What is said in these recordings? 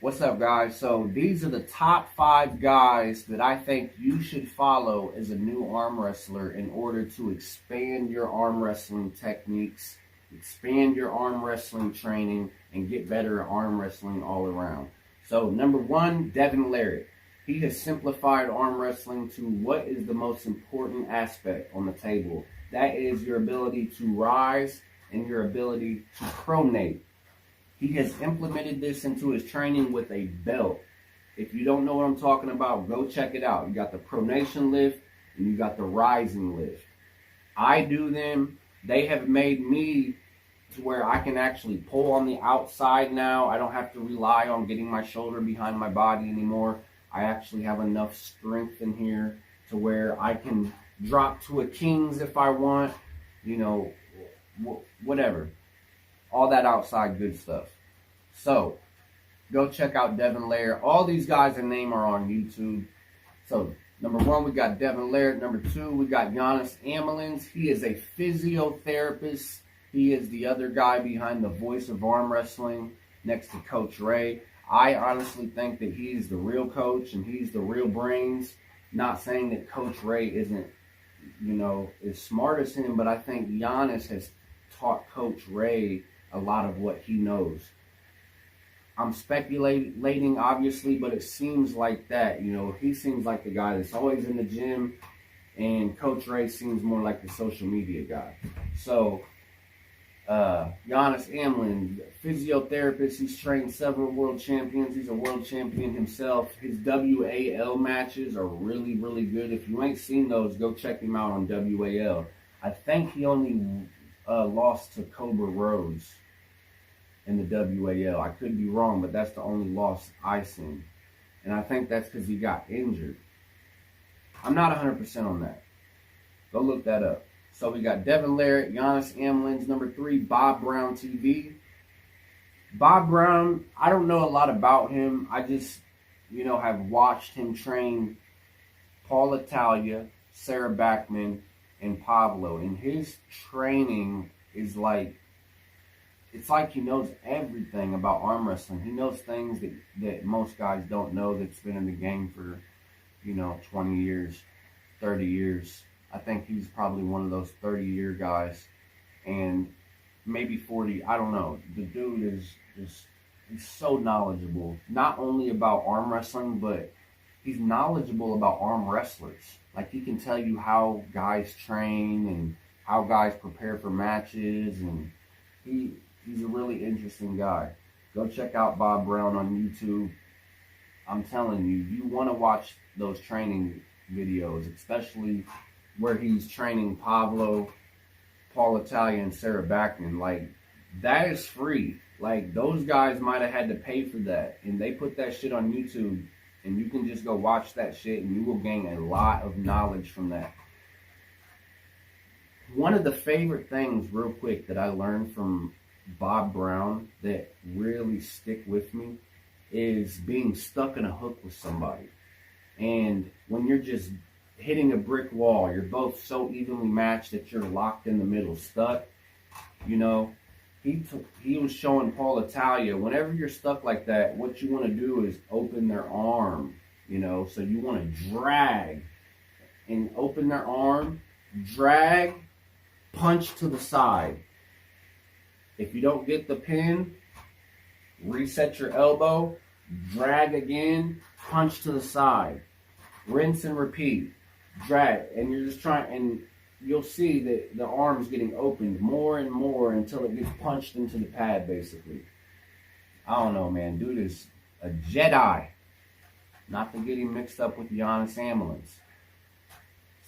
What's up, guys? So these are the top 5 guys that I think you should follow as a new arm wrestler in order to expand your arm wrestling techniques, expand your arm wrestling training, and get better at arm wrestling all around. So number 1, Devin Larratt. He has simplified arm wrestling to what is the most important aspect on the table. That is your ability to rise and your ability to pronate. He has implemented this into his training with a belt. If you don't know what I'm talking about, go check it out. You got the pronation lift and you got the rising lift. I do them. They have made me to where I can actually pull on the outside now. I don't have to rely on getting my shoulder behind my body anymore. I actually have enough strength in here to where I can drop to a Kings if I want, whatever. All that outside good stuff. So, go check out Devin Larratt. All these guys I name are on YouTube. So, number 1, we got Devin Larratt. Number 2, we got Giannis Amelins. He is a physiotherapist. He is the other guy behind the voice of arm wrestling next to Coach Ray. I honestly think that he's the real coach and he's the real brains. Not saying that Coach Ray isn't, as smart as him, but I think Giannis has taught Coach Ray a lot of what he knows. I'm speculating, obviously, but it seems like that. He seems like the guy that's always in the gym, and Coach Ray seems more like the social media guy. So, Giannis Amelin, physiotherapist. He's trained several world champions. He's a world champion himself. His WAL matches are really, really good. If you ain't seen those, go check him out on WAL. I think he only lost to Cobra Rhodes in the WAL. I could be wrong, but that's the only loss I seen. And I think that's because he got injured. I'm not 100% on that. Go look that up. So we got Devin Larratt, Giannis Amelins. Number 3, Bob Brown TV. Bob Brown, I don't know a lot about him. I just, have watched him train Paul Italia, Sarah Backman, and Pablo. And his training is it's like he knows everything about arm wrestling. He knows things that most guys don't know that's been in the game for, 20 years, 30 years. I think he's probably one of those 30-year guys. And maybe 40, I don't know. The dude is he's so knowledgeable. Not only about arm wrestling, but he's knowledgeable about arm wrestlers. Like, he can tell you how guys train and how guys prepare for matches, and he's a really interesting guy. Go check out Bob Brown on YouTube. I'm telling you, you want to watch those training videos, especially where he's training Pablo, Paul Italia, and Sarah Backman. That is free. Those guys might have had to pay for that, and they put that shit on YouTube, and you can just go watch that shit, and you will gain a lot of knowledge from that. One of the favorite things, real quick, that I learned from Bob Brown that really stick with me is being stuck in a hook with somebody. And when you're just hitting a brick wall, you're both so evenly matched that you're locked in the middle, stuck. He was showing Paul Italia, whenever you're stuck like that, what you want to do is open their arm, so you want to drag and open their arm, drag, punch to the side. If you don't get the pin, reset your elbow, drag again, punch to the side, rinse and repeat, drag, and you're just trying, and you'll see that the arm's getting opened more and more until it gets punched into the pad, basically. I don't know, man. Dude is a Jedi. Not to get him mixed up with Giannis Amelins.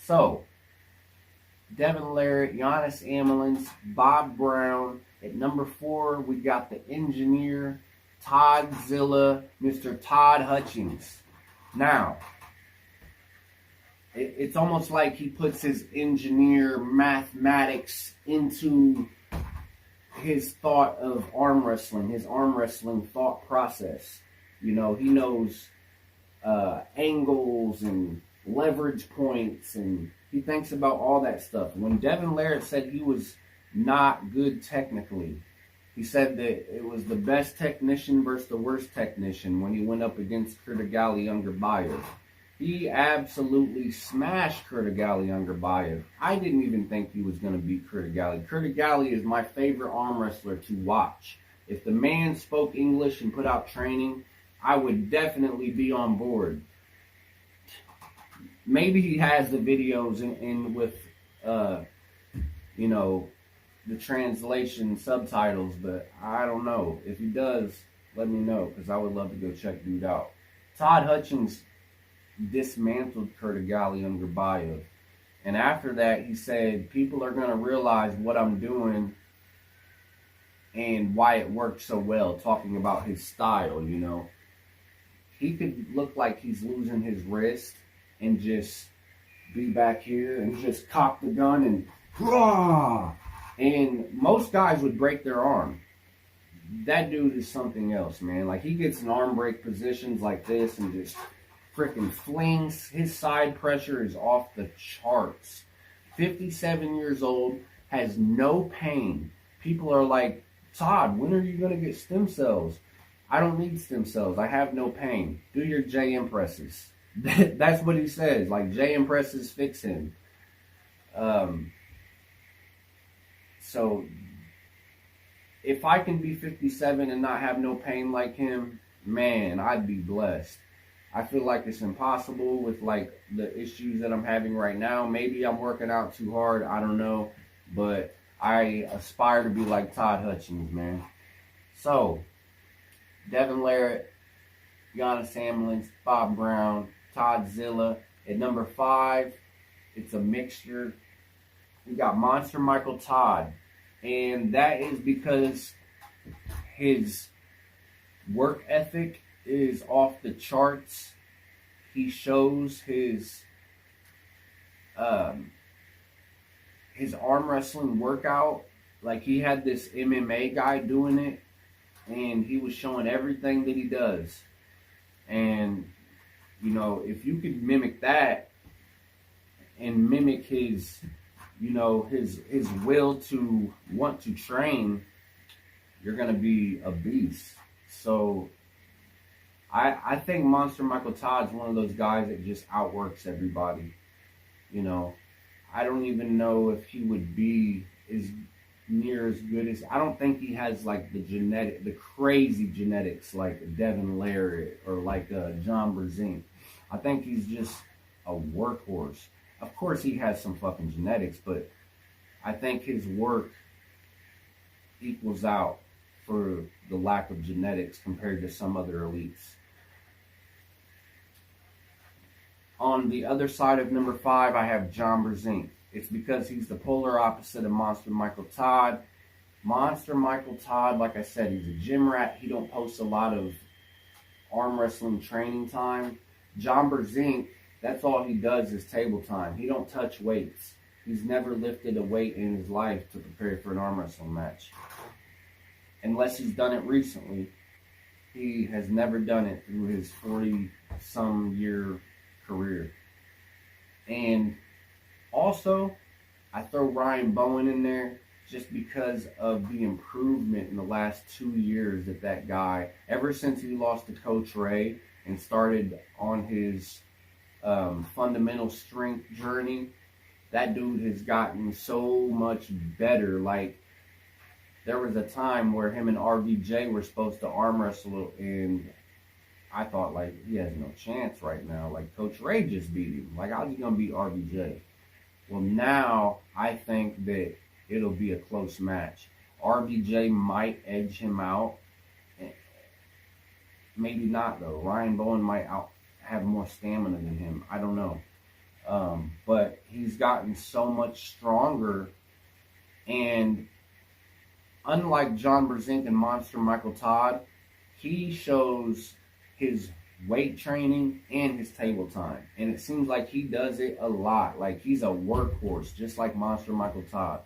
So, Devin Larratt, Giannis Amelins, Bob Brown. At number 4, we got the engineer, Todzilla, Mr. Todd Hutchings. Now, it's almost like he puts his engineer mathematics into his thought of arm wrestling, his arm wrestling thought process. He knows angles and leverage points, and he thinks about all that stuff. When Devin Larratt said he was not good technically, He said that it was the best technician versus the worst technician when he went up against Kurtagali Ungarbayev. He absolutely smashed Kurtagali Ungarbayev. I didn't even think he was going to beat Kurtagali. Kurtagali is my favorite arm wrestler to watch. If the man spoke English and put out training, I would definitely be on board. Maybe he has the videos in with, you know, the translation subtitles, but I don't know. If he does, let me know, because I would love to go check dude out. Todd Hutchings dismantled Kurtagali Ungarbayev, and after that he said people are going to realize what I'm doing and why it worked so well, talking about his style. You know, he could look like he's losing his wrist and just be back here and just cock the gun and rah! And most guys would break their arm. That dude is something else, man. Like, he gets in arm break positions like this and just freaking flings. His side pressure is off the charts. 57 years old, has no pain. People are like, Todd, when are you going to get stem cells? I don't need stem cells. I have no pain. Do your JM presses. That's what he says. Like, JM presses fix him. So, if I can be 57 and not have no pain like him, man, I'd be blessed. I feel like it's impossible with, like, the issues that I'm having right now. Maybe I'm working out too hard. I don't know. But I aspire to be like Todd Hutchings, man. So, Devin Larratt, Giannis Hamlin, Bob Brown, Todd Zilla. At number 5, it's a mixture. We got Monster Michael Todd. And that is because his work ethic is off the charts. He shows his arm wrestling workout. Like, he had this MMA guy doing it, and he was showing everything that he does. And, you know, if you could mimic that and mimic his, you know, his will to want to train, you're going to be a beast. So I think Monster Michael Todd's one of those guys that just outworks everybody. You know, I don't even know if he would be as near as good as, I don't think he has like the crazy genetics like Devin Larratt or like John Brzezinski. I think he's just a workhorse. Of course, he has some fucking genetics, but I think his work equals out for the lack of genetics compared to some other elites. On the other side of number 5, I have John Brzezinski. It's because he's the polar opposite of Monster Michael Todd. Monster Michael Todd, like I said, he's a gym rat. He don't post a lot of arm wrestling training time. John Brzezinski, that's all he does is table time. He don't touch weights. He's never lifted a weight in his life to prepare for an arm wrestling match. Unless he's done it recently, he has never done it through his 40-some year career. And also, I throw Ryan Bowen in there just because of the improvement in the last 2 years that guy, ever since he lost to Coach Ray and started on his fundamental strength journey, that dude has gotten so much better. Like, there was a time where him and RVJ were supposed to arm wrestle, and I thought, like, he has no chance right now. Like, Coach Ray just beat him. Like, how's he going to beat RVJ? Well, now I think that it'll be a close match. RVJ might edge him out. Maybe not, though. Ryan Bowen might have more stamina than him. I don't know. But he's gotten so much stronger. And unlike John Brzezinski and Monster Michael Todd, he shows his weight training and his table time. And it seems like he does it a lot. Like, he's a workhorse, just like Monster Michael Todd.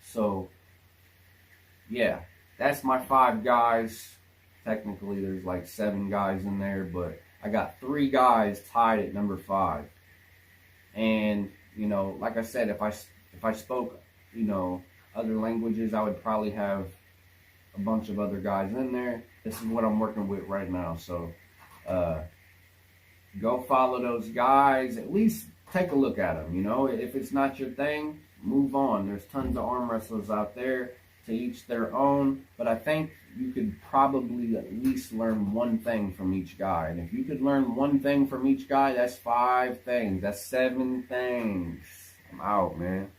So, yeah, that's my 5 guys. Technically, there's like 7 guys in there, but I got 3 guys tied at number 5. And, you know, like I said, if I spoke, you know, other languages, I would probably have a bunch of other guys in there. This is what I'm working with right now. So go follow those guys. At least take a look at them. You know, if it's not your thing, move on. There's tons of arm wrestlers out there, to each their own. But I think you could probably at least learn one thing from each guy. And if you could learn one thing from each guy, that's 5 things. That's 7 things. I'm out, man.